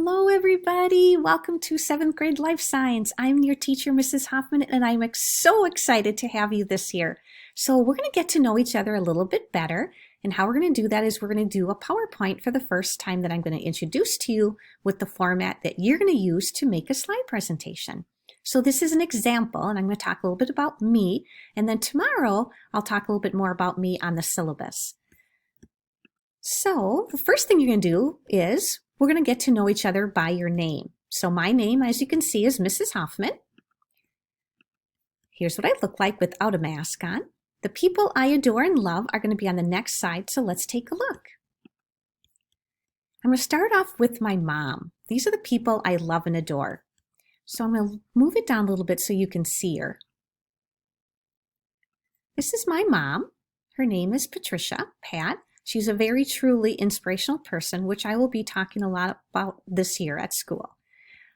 Hello, everybody. Welcome to 7th grade life science. I'm your teacher, Mrs. Hoffman, and I'm so excited to have you this year. So we're going to get to know each other a little bit better. And how we're going to do that is we're going to do a PowerPoint for the first time that I'm going to introduce to you with the format that you're going to use to make a slide presentation. So this is an example, and I'm going to talk a little bit about me. And then tomorrow, I'll talk a little bit more about me on the syllabus. So the first thing you're going to do is we're going to get to know each other by your name. So my name, as you can see, is Mrs. Hoffman. Here's what I look like without a mask on. The people I adore and love are going to be on the next slide, so let's take a look. I'm going to start off with my mom. These are the people I love and adore. So I'm going to move it down a little bit so you can see her. This is my mom. Her name is Patricia, Pat. She's a very truly inspirational person, which I will be talking a lot about this year at school.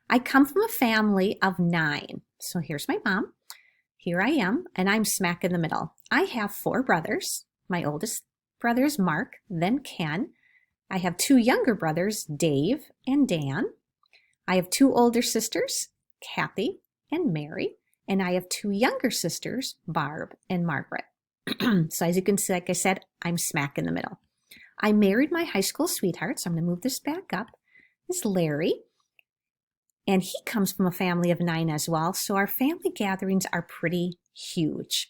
I come from a family of 9. So here's my mom. Here I am, and I'm smack in the middle. I have 4 brothers. My oldest brother is Mark, then Ken. I have 2 younger brothers, Dave and Dan. I have 2 older sisters, Kathy and Mary. And I have 2 younger sisters, Barb and Margaret. So as you can see, like I said, I'm smack in the middle. I married my high school sweetheart, so I'm going to move this back up. This is Larry, and he comes from a family of 9 as well, so our family gatherings are pretty huge.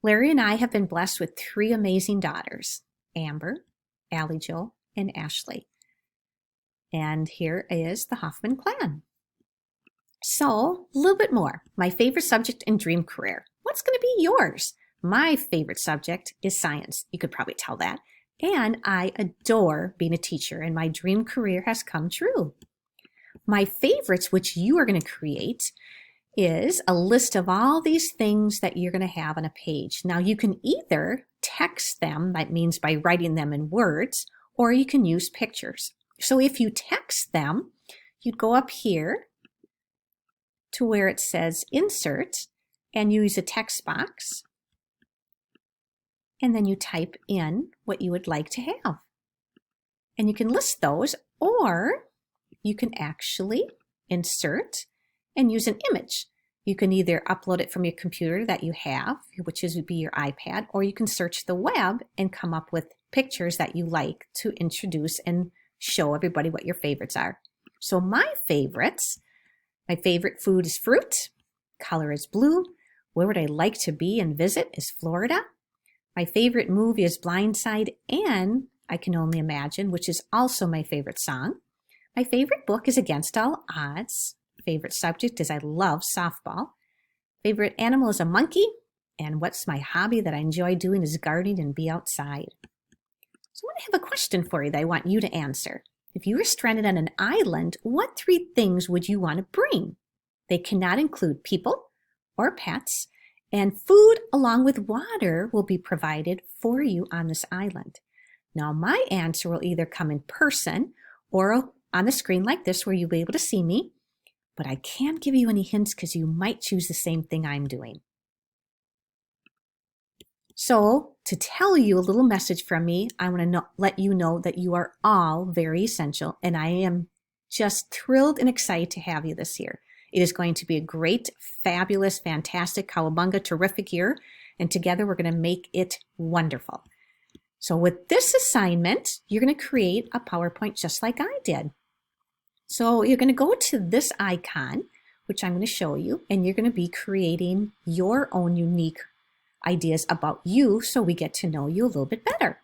Larry and I have been blessed with 3 amazing daughters, Amber, Allie Jo, and Ashley. And here is the Hoffman clan. So, a little bit more. My favorite subject and dream career. What's going to be yours? My favorite subject is science. You could probably tell that. And I adore being a teacher, and my dream career has come true. My favorites, which you are going to create, is a list of all these things that you're going to have on a page. Now, you can either text them, that means by writing them in words, or you can use pictures. So if you text them, you'd go up here to where it says Insert, and use a text box. And then you type in what you would like to have. And you can list those, or you can actually insert and use an image. You can either upload it from your computer that you have, which would be your iPad, or you can search the web and come up with pictures that you like to introduce and show everybody what your favorites are. So my favorites, my favorite food is fruit, color is blue, where would I like to be and visit is Florida. My favorite movie is Blind Side and I Can Only Imagine, which is also my favorite song. My favorite book is Against All Odds. Favorite subject is I love softball. Favorite animal is a monkey. And what's my hobby that I enjoy doing is gardening and be outside. So I have a question for you that I want you to answer. If you were stranded on an island, what 3 things would you want to bring? They cannot include people or pets, and food along with water will be provided for you on this island. Now, my answer will either come in person or on the screen like this where you'll be able to see me, but I can't give you any hints because you might choose the same thing I'm doing. So, to tell you a little message from me, I want to let you know that you are all very essential, and I am just thrilled and excited to have you this year. It is going to be a great, fabulous, fantastic, cowabunga, terrific year, and together we're going to make it wonderful. So with this assignment, you're going to create a PowerPoint just like I did. So you're going to go to this icon, which I'm going to show you, and you're going to be creating your own unique ideas about you so we get to know you a little bit better.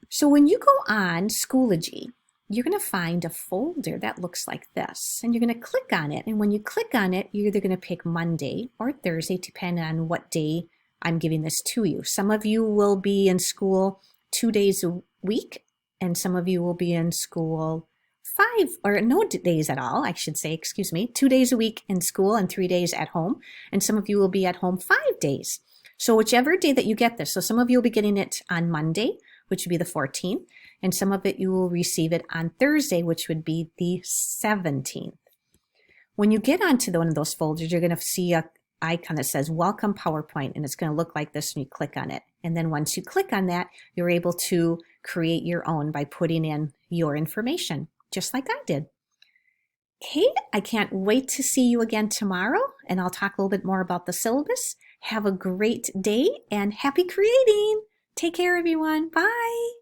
So when you go on Schoology, you're going to find a folder that looks like this, and you're going to click on it. And when you click on it, you're either going to pick Monday or Thursday, depending on what day I'm giving this to you. Some of you will be in school 2 days a week, and some of you will be in school 5 or no days at all, I should say, 2 days a week in school and 3 days at home. And some of you will be at home 5 days. So whichever day that you get this, so some of you will be getting it on Monday, which would be the 14th, and some of it you will receive it on Thursday, which would be the 17th. When you get onto one of those folders, you're going to see an icon that says Welcome PowerPoint, and it's going to look like this when you click on it. And then once you click on that, you're able to create your own by putting in your information. just like I did. Okay, I can't wait to see you again tomorrow, and I'll talk a little bit more about the syllabus. Have a great day and happy creating. Take care, everyone. Bye.